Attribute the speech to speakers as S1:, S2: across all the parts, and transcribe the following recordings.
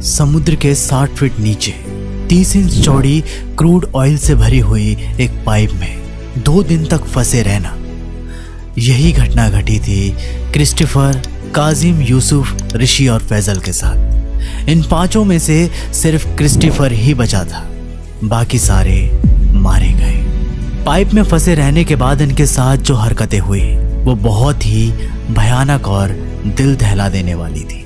S1: समुद्र के 60 फीट नीचे 30 इंच चौड़ी क्रूड ऑयल से भरी हुई एक पाइप में 2 दिन तक फंसे रहना। यही घटना घटी थी क्रिस्टोफर, काजिम, यूसुफ, ऋषि और फैजल के साथ। इन 5 में से सिर्फ क्रिस्टोफर ही बचा था, बाकी सारे मारे गए। पाइप में फंसे रहने के बाद इनके साथ जो हरकतें हुई वो बहुत ही भयानक और दिल दहला देने वाली थी।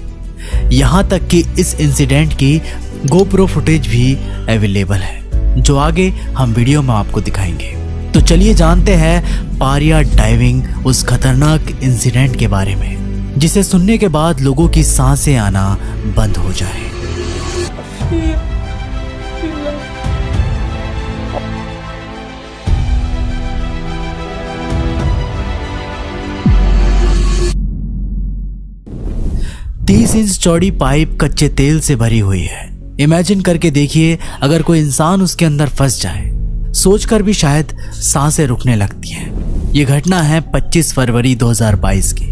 S1: यहाँ तक कि इस इंसिडेंट की गोप्रो फुटेज भी अवेलेबल है, जो आगे हम वीडियो में आपको दिखाएंगे। तो चलिए जानते हैं पारिया डाइविंग उस खतरनाक इंसिडेंट के बारे में, जिसे सुनने के बाद लोगों की सांसें आना बंद हो जाए। 30 इंच चौड़ी पाइप कच्चे तेल से भरी हुई है। इमेजिन करके देखिए, अगर कोई इंसान उसके अंदर फंस जाए, सोचकर भी शायद सांसें रुकने लगती हैं। ये घटना है 25 फरवरी 2022 की,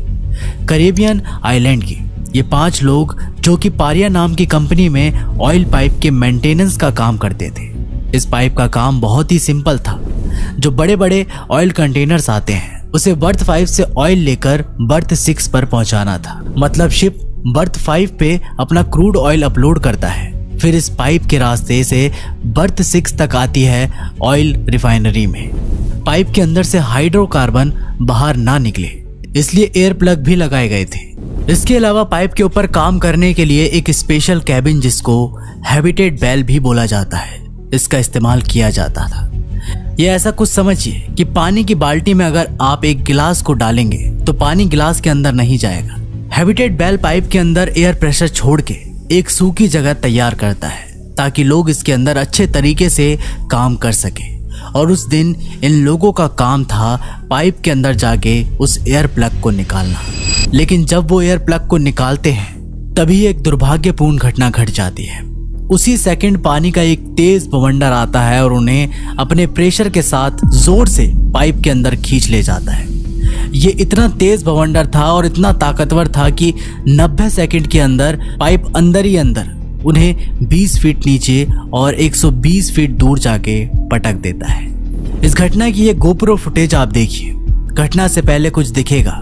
S1: कैरेबियन आइलैंड की। ये 5 लोग जो कि पारिया नाम की कंपनी में ऑयल पाइप के मेंटेनेंस का काम करते थे। इस पाइप का काम बहुत ही सिंपल था। जो बड़े बड़े ऑयल कंटेनर्स आते हैं, उसे बर्थ 5 से ऑयल लेकर बर्थ 6 पर पहुंचाना था। मतलब शिप बर्थ 5 पे अपना क्रूड ऑयल अपलोड करता है, फिर इस पाइप के रास्ते से बर्थ 6 तक आती है ऑयल रिफाइनरी में। पाइप के अंदर से हाइड्रोकार्बन बाहर ना निकले, इसलिए एयर प्लग भी लगाए गए थे। इसके अलावा पाइप के ऊपर काम करने के लिए एक स्पेशल कैबिन, जिसको हैबिटेट बेल भी बोला जाता है, इसका इस्तेमाल किया जाता था। ये ऐसा कुछ समझिए कि पानी की बाल्टी में अगर आप एक गिलास को डालेंगे तो पानी गिलास के अंदर नहीं जाएगा। हैबिटेट बेल पाइप के अंदर एयर प्रेशर छोड़ के एक सूखी जगह तैयार करता है, ताकि लोग इसके अंदर अच्छे तरीके से काम कर सके। और उस दिन इन लोगों का काम था पाइप के अंदर जाके उस एयर प्लग को निकालना। लेकिन जब वो एयर प्लग को निकालते हैं, तभी एक दुर्भाग्यपूर्ण घटना घट जाती है। उसी सेकंड पानी का एक तेज बवंडर आता है और उन्हें अपने प्रेशर के साथ जोर से पाइप के अंदर खींच ले जाता है। ये इतना तेज बवंडर था और इतना ताकतवर था कि 90 सेकंड के अंदर पाइप अंदर ही अंदर उन्हें 20 फीट नीचे और 120 फीट दूर जाके पटक देता है। इस घटना की ये गोप्रो फुटेज आप देखिए। घटना से पहले कुछ दिखेगा,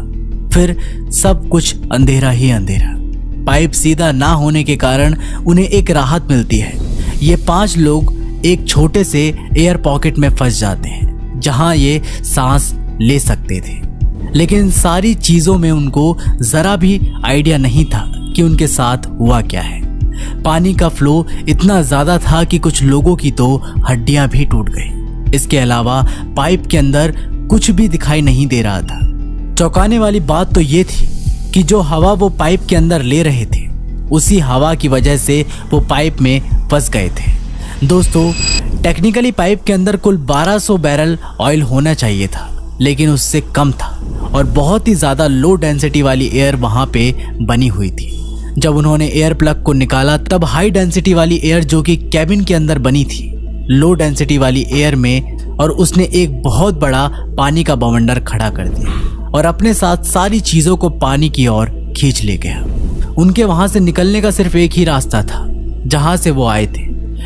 S1: फिर सब कुछ अंधेरा ही अंधेरा। पाइप सीधा ना होने के कारण उन्हें एक राहत मिलती है। ये 5 लोग एक छोटे से एयर पॉकेट में फंस जाते हैं, जहां ये सांस ले सकते थे। लेकिन सारी चीजों में उनको जरा भी आइडिया नहीं था कि उनके साथ हुआ क्या है। पानी का फ्लो इतना ज्यादा था कि कुछ लोगों की तो हड्डियां भी टूट गई। इसके अलावा पाइप के अंदर कुछ भी दिखाई नहीं दे रहा था। चौंकाने वाली बात तो ये थी कि जो हवा वो पाइप के अंदर ले रहे थे, उसी हवा की वजह से वो पाइप में फंस गए थे। दोस्तों, टेक्निकली पाइप के अंदर कुल 1200 बैरल ऑयल होना चाहिए था, लेकिन उससे कम था और बहुत ही ज्यादा लो डेंसिटी वाली एयर वहां पे बनी हुई थी। जब उन्होंने एयर प्लग को निकाला, तब हाई डेंसिटी वाली एयर जो कि कैबिन के अंदर बनी थी, लो डेंसिटी वाली एयर में, और उसने एक बहुत बड़ा पानी का बवंडर खड़ा कर दिया और अपने साथ सारी चीजों को पानी की ओर खींच ले गया। उनके वहां से निकलने का सिर्फ एक ही रास्ता था, जहां से वो आए थे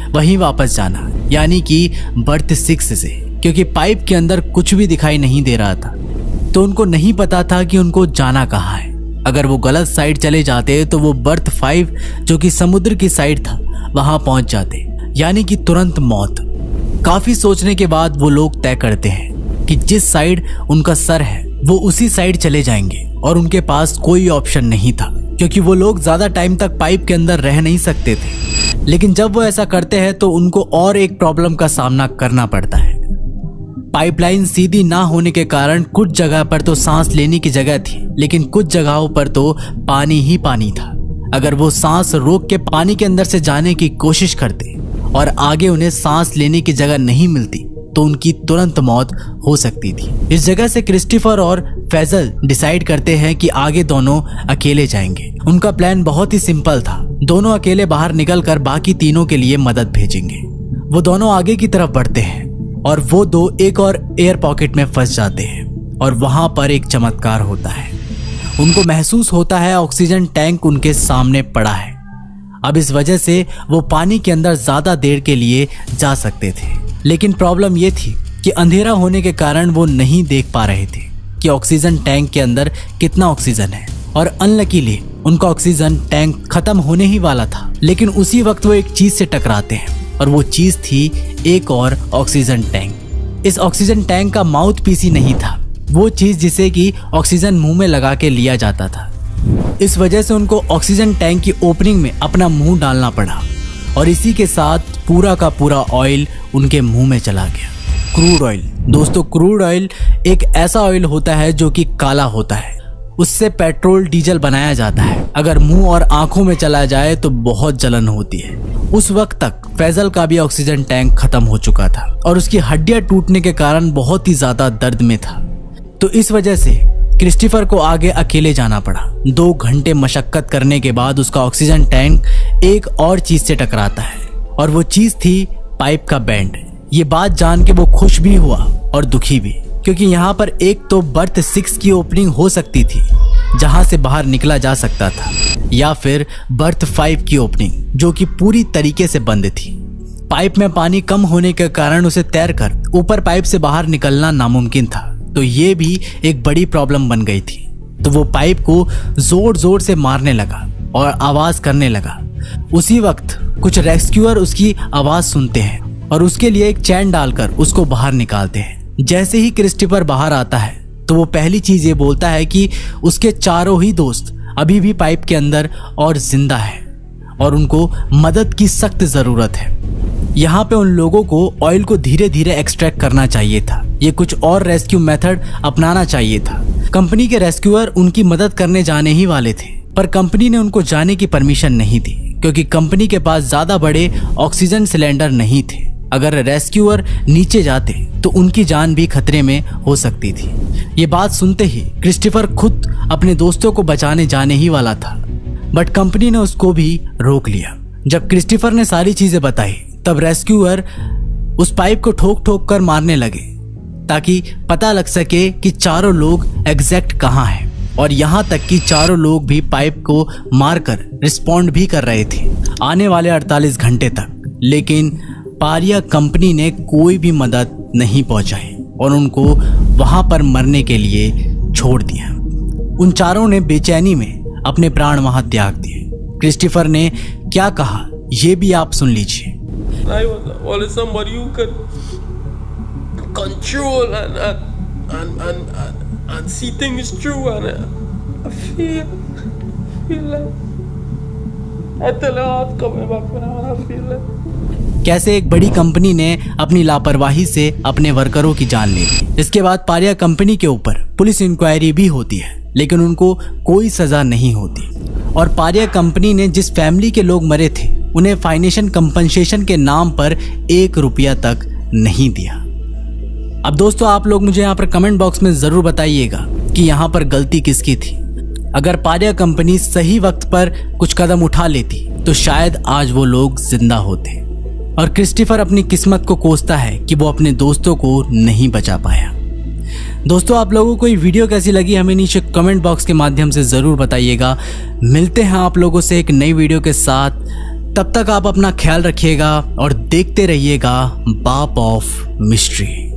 S1: वहीं वापस जाना, यानी कि बर्थ 6 से, क्योंकि पाइप के अंदर कुछ भी दिखाई नहीं दे रहा था। तो उनको नहीं पता था कि उनको जाना कहाँ है। अगर वो गलत साइड चले जाते तो वो बर्थ 5 जो कि समुद्र की साइड था, वहां पहुंच जाते, यानी कि तुरंत मौत। काफी सोचने के बाद वो लोग तय करते हैं कि जिस साइड उनका सर है वो उसी साइड चले जाएंगे, और उनके पास कोई ऑप्शन नहीं था, क्योंकि वो लोग ज्यादा टाइम तक पाइप के अंदर रह नहीं सकते थे। लेकिन जब वो ऐसा करते हैं तो उनको और एक प्रॉब्लम का सामना करना पड़ता है। पाइपलाइन सीधी ना होने के कारण कुछ जगह पर तो सांस लेने की जगह थी, लेकिन कुछ जगहों पर तो पानी ही पानी था। अगर वो सांस रोक के पानी के अंदर से जाने की कोशिश करते और आगे उन्हें सांस लेने की जगह नहीं मिलती, तो उनकी तुरंत मौत हो सकती थी। इस जगह से क्रिस्टोफर और फैजल डिसाइड करते हैं कि आगे दोनों अकेले जाएंगे। उनका प्लान बहुत ही सिंपल था। दोनों अकेले बाहर निकलकर बाकी तीनों के लिए मदद भेजेंगे। वो दोनों आगे की तरफ बढ़ते हैं और वो 2 एक और एयर पॉकेट में फंस जाते हैं, और वहां पर एक चमत्कार होता है। उनको महसूस होता है ऑक्सीजन टैंक उनके सामने पड़ा है। अब इस वजह से वो पानी के अंदर ज्यादा देर के लिए जा सकते थे। लेकिन प्रॉब्लम ये थी कि अंधेरा होने के कारण वो नहीं देख पा रहे थे कि ऑक्सीजन टैंक के अंदर कितना ऑक्सीजन है, और अनलकीली उनका ऑक्सीजन टैंक खत्म होने ही वाला था। लेकिन उसी वक्त वो एक चीज से टकराते हैं, और वो चीज थी एक और ऑक्सीजन टैंक। इस ऑक्सीजन टैंक का माउथ पीस ही नहीं था, वो चीज जिसे कि ऑक्सीजन मुंह में लगा के लिया जाता था। इस वजह से उनको ऑक्सीजन टैंक की ओपनिंग में अपना मुंह डालना पड़ा, और इसी के साथ पूरा का पूरा ऑयल उनके मुंह में चला गया। क्रूड ऑयल दोस्तों, क्रूड ऑयल एक ऐसा ऑयल होता है जो कि काला होता है। उससे पेट्रोल डीजल बनाया जाता है। अगर मुंह और आंखों में चला जाए तो बहुत जलन होती है। उस वक्त तक फैजल का भी ऑक्सीजन टैंक खत्म हो चुका था और उसकी हड्डियां टूटने के कारण बहुत ही ज्यादा दर्द में था। तो इस वजह से क्रिस्टोफर को आगे अकेले जाना पड़ा। 2 घंटे मशक्कत करने के बाद उसका ऑक्सीजन टैंक एक और चीज से टकराता है, और वो चीज थी पाइप का बैंड। ये बात जान के वो खुश भी हुआ और दुखी भी, क्योंकि यहाँ पर एक तो बर्थ 6 की ओपनिंग हो सकती थी जहां से बाहर निकला जा सकता था, या फिर बर्थ 5 की ओपनिंग जो कि पूरी तरीके से बंद थी। पाइप में पानी कम होने के कारण उसे तैरकर ऊपर पाइप से बाहर निकलना नामुमकिन था। तो ये भी एक बड़ी प्रॉब्लम बन गई थी। तो वो पाइप को जोर जोर से मारने लगा और आवाज करने लगा। उसी वक्त कुछ रेस्क्यूअर उसकी आवाज सुनते हैं और उसके लिए एक चैन डालकर उसको बाहर निकालते हैं। जैसे ही क्रिस्टोफर बाहर आता है तो वो पहली चीज ये बोलता है कि उसके चारों ही दोस्त अभी भी पाइप के अंदर और जिंदा है और उनको मदद की सख्त जरूरत है। यहाँ पे उन लोगों को ऑयल को धीरे धीरे एक्सट्रैक्ट करना चाहिए था। ये कुछ और रेस्क्यू मेथड अपनाना चाहिए था। कंपनी के रेस्क्यूअर उनकी मदद करने जाने ही वाले थे, पर कंपनी ने उनको जाने की परमिशन नहीं दी, क्योंकि कंपनी के पास ज्यादा बड़े ऑक्सीजन सिलेंडर नहीं थे। अगर रेस्क्यूअर नीचे जाते तो उनकी जान भी खतरे में हो सकती थी। ये बात सुनते ही क्रिस्टोफर खुद अपने दोस्तों को बचाने जाने ही वाला था, बट कंपनी ने उसको भी रोक लिया। जब क्रिस्टोफर ने सारी चीजें बताई तब रेस्क्यूअर उस पाइप को ठोक ठोक कर मारने लगे ताकि पता लग सके कि चारों लोग एग्जैक्ट कहाँ हैं, और यहाँ तक कि चारों लोग भी पाइप को मारकर रिस्पॉन्ड भी कर रहे थे आने वाले 48 घंटे तक। लेकिन पारिया कंपनी ने कोई भी मदद नहीं पहुंचाई और उनको वहां पर मरने के लिए छोड़ दिया। उन चारों ने बेचैनी में अपने प्राण वहां त्याग दिए। क्रिस्टोफर ने क्या कहा ये भी आप सुन लीजिए।
S2: I was always somebody who could control and see things through, and I feel like I tell her heart coming back when I feel like
S1: कैसे एक बड़ी कंपनी ने अपनी लापरवाही से अपने वर्करों की जान ली। इसके बाद पारिया कंपनी के ऊपर पुलिस इंक्वायरी भी होती है, लेकिन उनको कोई सजा नहीं होती। और पारिया कंपनी ने जिस फैमिली के लोग मरे थे उन्हें फाइनेंशियल कंपनसेशन के नाम पर 1 रुपया तक नहीं दिया। अब दोस्तों आप लोग मुझे यहाँ पर कमेंट बॉक्स में जरूर बताइएगा कि यहाँ पर गलती किसकी थी। अगर पारिया कंपनी सही वक्त पर कुछ कदम उठा लेती तो शायद आज वो लोग जिंदा होते। और क्रिस्टोफर अपनी किस्मत को कोसता है कि वो अपने दोस्तों को नहीं बचा पाया। दोस्तों आप लोगों को ये वीडियो कैसी लगी हमें नीचे कमेंट बॉक्स के माध्यम से जरूर बताइएगा। मिलते हैं आप लोगों से एक नई वीडियो के साथ। तब तक आप अपना ख्याल रखिएगा और देखते रहिएगा बाप ऑफ मिस्ट्री।